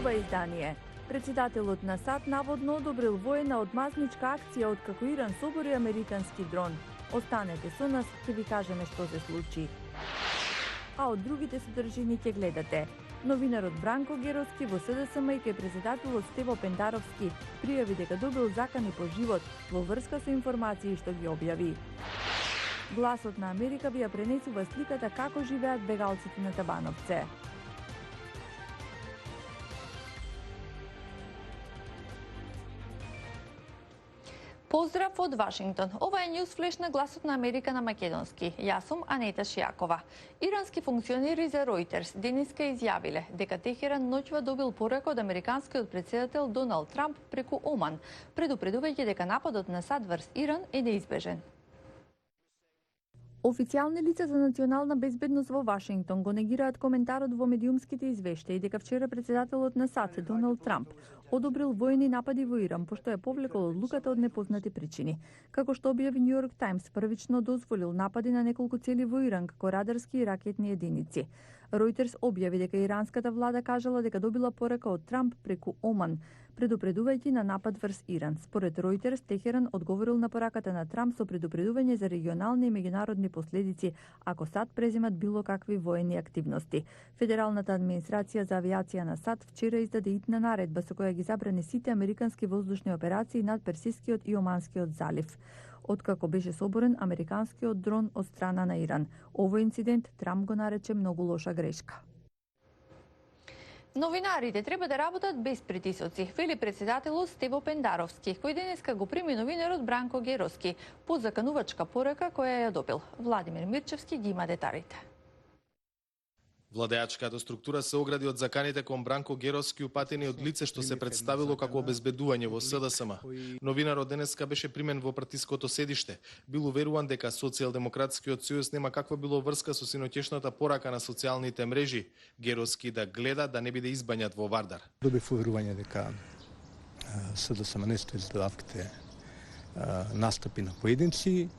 ова издание. Председателот на САД наводно одобрил воена одмазничка акција откако Иран собори американски дрон. Останете со нас, ќе ви кажеме што се случи. А од другите содржини ќе гледате. Новинарот Бранко Геровски во СДСМ и кај председателот Стево Пендаровски пријави дека добил закани по живот во врска со информации што ги објави. Гласот на Америка ви ја пренесува сликата како живеат бегалците на Табановце. Поздрав од Вашингтон. Ова е Ньюсфлеш на Гласот на Америка на македонски. Јас сум Анета Шијакова. Ирански функционери за Reuters денеска изјавиле дека Техеран ноќва добил порака од американскиот председател Доналд Трамп преку Оман, предупредувајќи дека нападот на САД врз Иран е неизбежен. Официјални лица за национална безбедност во Вашингтон го негираат коментарот во медиумските извештаи дека вчера председателот на САД Доналд Трамп одобрил војни напади во Иран, пошто ја повлекол одлуката од непознати причини. Како што објави Нью Йорк Таймс, првично дозволил напади на неколку цели во Иран како радарски и ракетни единици. Reuters објави дека иранската влада кажала дека добила порака од Трамп преку Оман, предупредувајќи на напад врз Иран. Според Reuters, Техеран одговорил на пораката на Трамп со предупредување за регионални и меѓународни последици ако САД преземат било какви воени активности. Федералната администрација за авиација на САД вчера издаде итна наредба со која ги забрани сите американски воздушни операции над Персискиот и Оманскиот залив, откако беше соборен американскиот дрон од страна на Иран. Овој инцидент Трамп го нарече многу лоша грешка. Новинарите треба да работат без притисоци, вели председателот Стево Пендаровски, кој денеска го прими новинарот Бранко Геровски по заканувачка порака која ја добил. Владимир Мирчевски ги има деталите. Владеачката структура се огради од заканите кон Бранко Геровски упатени од лице што се представило како обезбедување во СДСМ. Новинарот денеска беше примен во партиското седиште. Бил уверуван дека Социјалдемократскиот сојуз нема каква било врска со синоќешната порака на социјалните мрежи. Геровски да гледа да не биде избањат во Вардар. Добив уверување дека СДСМ не стои за давките настапи на поединци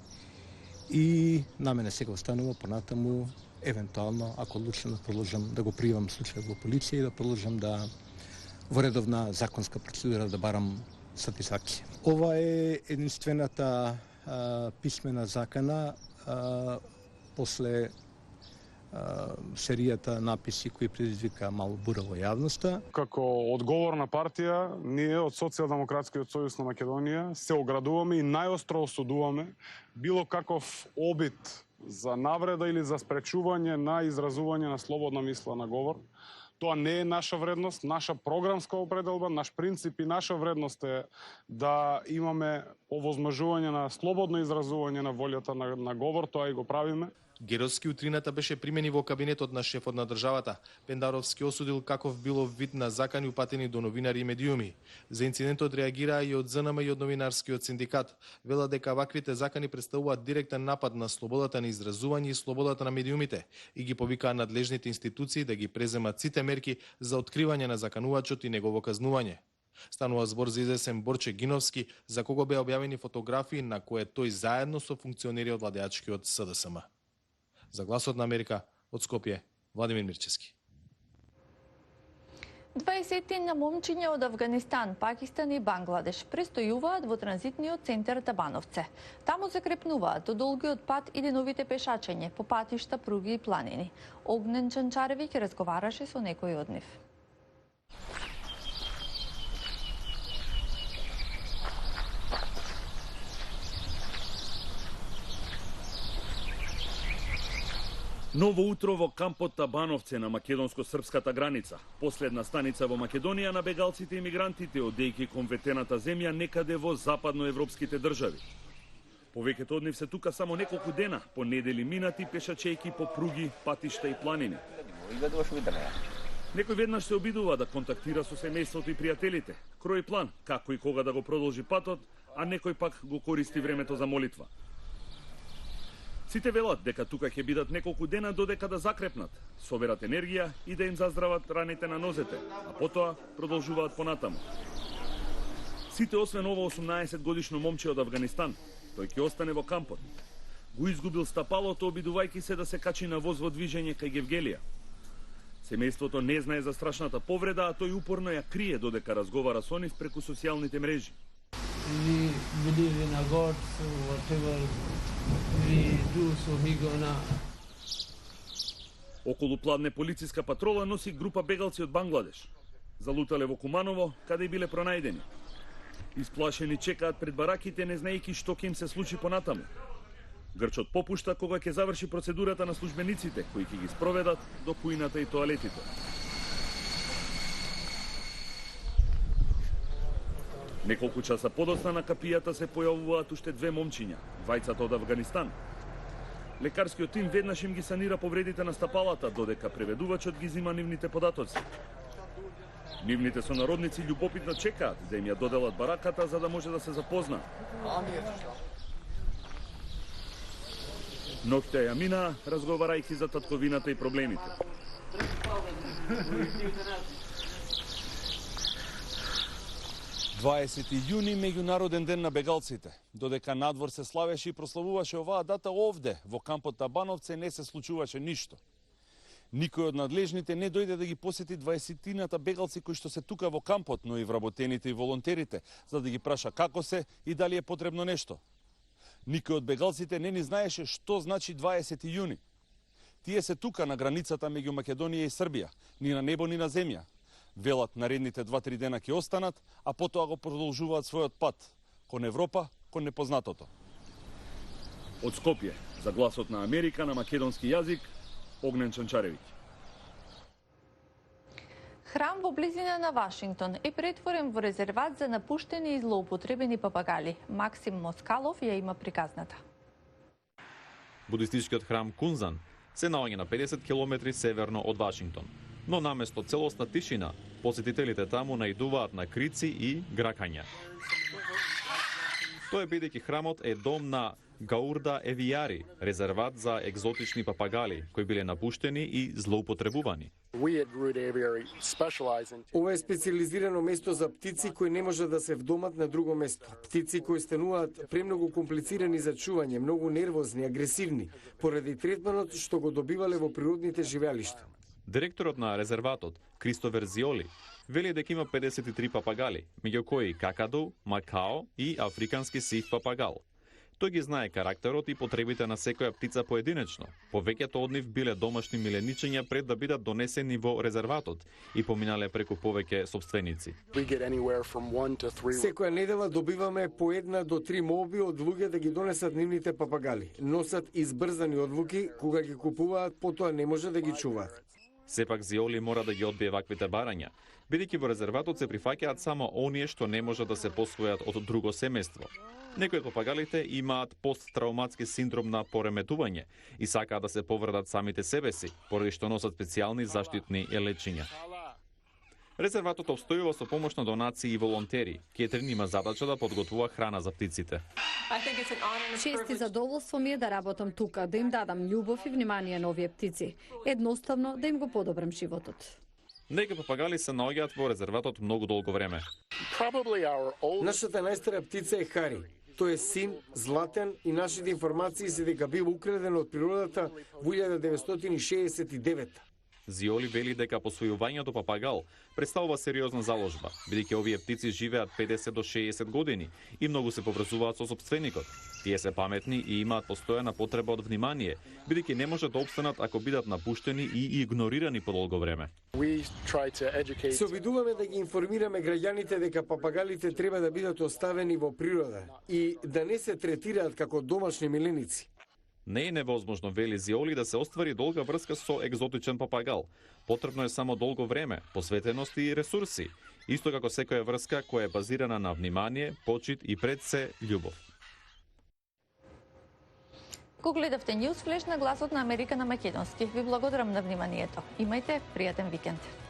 и на мене сега останува понатаму евентуално, ако одлучам да продолжам да го пријавам случајот во полиција и да продолжам да во редовна законска процедура да барам сатисфакција. Ова е единствената писмена закана после серијата написи кои предизвика мало бура во јавноста. Како одговорна партија, ние од Социјалдемократскиот сојуз на Македонија се оградуваме и најостро осудуваме било каков обид за навреда или за спречување на изразување на слободна мисла на говор. Тоа не е наша вредност, наша програмска определба, наш принцип и наша вредност е да имаме овозможување на слободно изразување на волјата на говор, тоа и го правиме. Геровски утрината беше примени во кабинетот на шефот на државата. Пендаровски осудил каков било вид на закани упатени до новинари и медиуми. За инцидентот реагираа и од ЗНМ и од новинарскиот синдикат. Велат дека ваквите закани представуваат директен напад на слободата на изразување и слободата на медиумите и ги повикаа надлежните институции да ги преземат сите мерки за откривање на заканувачот и негово казнување. Станува збор за известен Борче Гиновски, за кого беа објавени фотографии на кои тој заедно со функционери од владеачкиот СДСМ. За Гласот на Америка, од Скопје, Владимир Мирчевски. 20 на момчиња од Авганистан, Пакистан и Бангладеш престојуваат во транзитниот центар Табановце. Таму се крепнуваат од долгиот пат и деновите пешачење по патишта, пруги и планини. Огнен Чанчаревиќ разговараше со некој од нив. Ново утро во кампот Табановце на македонско-српската граница. Последна станица во Македонија на бегалците и мигрантите одејќи кон ветената земја некаде во западноевропските држави. Повеќето од нив се тука само неколку дена, по недели минати пешачејки по пруги, патишта и планини. Некој веднаш се обидува да контактира со семејството и пријателите, крои план како и кога да го продолжи патот, а некој пак го користи времето за молитва. Сите велат дека тука ќе бидат неколку дена додека да закрепнат, соберат енергија и да им заздрават раните на нозете, а потоа продолжуваат понатаму. Сите освен ово 18 годишно момче од Авганистан, тој ќе остане во кампот. Го изгубил стапалото обидувајќи се да се качи на воз во движење кај Гевгелија. Семејството не знае за страшната повреда, а тој упорно ја крие додека разговара со нив преку социјалните мрежи. We believe in a God, so whatever we do, so he gonna. Околу пладне полициска патрола носи група бегалци од Бангладеш. Залутале во Куманово, каде и биле пронајдени. Исплашени чекаат пред бараките, не знаејќи што ќе им се случи понатаму. Грчот попушта кога ќе заврши процедурата на службениците, кои ќе ги спроведат до кујната и тоалетите. Неколку часа подоцна на капијата се појавуваат уште две момчиња, двајцата од Авганистан. Лекарскиот тим веднаш им ги санира повредите на стапалата, додека преведувачот ги зима нивните податоци. Нивните сонародници љубопитно чекаат да им ја доделат бараката за да може да се запознаат. Ноќта ја мина, разговарајќи за татковината и проблемите. јуни меѓународен ден на бегалците. Додека надвор се славеше и прославуваше оваа дата овде, во кампот на Бановце, не се случуваше ништо. Никој од надлежните не дојде да ги посети 20-тината бегалци кои што се тука во кампот, но и вработените и волонтерите, за да ги праша како се и дали е потребно нешто. Никој од бегалците не ни знаеше што значи 20 јуни. Тие се тука на границата меѓу Македонија и Србија, ни на небо ни на земја. Велат наредните 2-3 дена ќе останат, а потоа го продолжуваат својот пат кон Европа, кон непознатото. Од Скопје, за гласот на Америка на македонски јазик, Огнен Чанчаревиќ. Храм во близина на Вашингтон е претворен во резерват за напуштени и злоупотребени папагали. Максим Москалов ја има приказната. Будистичкиот храм Кунзан се наоѓа на 50 километри северно од Вашингтон. Но наместо целосна тишина, посетителите таму наидуваат на крици и гракања. Тоа бидејќи храмот е дом на Гаурда Евијари, резерват за екзотични папагали, кои биле напуштени и злоупотребувани. Ова е специализирано место за птици кои не може да се вдомат на друго место. Птици кои стануваат премногу комплицирани за чување, многу нервозни, агресивни, поради третманот што го добивале во природните живеалишта. Директорот на резерватот, Кристовер Зиоли, вели дека има 53 папагали, меѓу кои какаду, макао и африкански сив папагал. Тој ги знае карактерот и потребите на секоја птица поединечно. Повеќето од нив биле домашни миленичења пред да бидат донесени во резерватот и поминале преку повеќе собственици. Секоја недела добиваме по 1 до 3 молби од луѓе да ги донесат нивните папагали. Носат избрзани одлуки, кога ги купуваат, потоа не може да ги чуваат. Сепак Зиоли мора да ги одбие ваквите барања, бидејќи во резерватот се прифаќаат само оние што не може да се посвојат од друго семејство. Некои од папагалите имаат посттрауматски синдром на пореметување и сакаат да се повредат самите себе си, поради што носат специјални заштитни лечиња. Резерватот обстојува со помош на донации и волонтери. Кетрин има задача да подготвува храна за птиците. Чест и задоволство ми е да работам тука, да им дадам љубов и внимание на овие птици. Едноставно да им го подобрам животот. Некои папагали се наоѓаат во резерватот многу долго време. Нашата најстара птица е Хари. Тој е син, златен и нашите информации се дека бил украден од природата во 1969. Зиоли вели дека посвојувањето папагал представува сериозна заложба, бидејќи овие птици живеат 50 до 60 години и многу се поврзуваат со собственикот. Тие се паметни и имаат постојана потреба од внимание, бидејќи не може да опстанат ако бидат напуштени и игнорирани подолго време. Се обидуваме да ги информираме граѓаните дека папагалите треба да бидат оставени во природа и да не се третираат како домашни миленици. Не е невозможно, вели Зиоли, да се оствари долга врска со екзотичен папагал. Потребно е само долго време, посветеност и ресурси, исто како секоја врска која е базирана на внимание, почит и пред се љубов. Го гледавте News Flash на гласот на Америка на македонски. Ви благодарам на вниманието. Имајте пријатен викенд.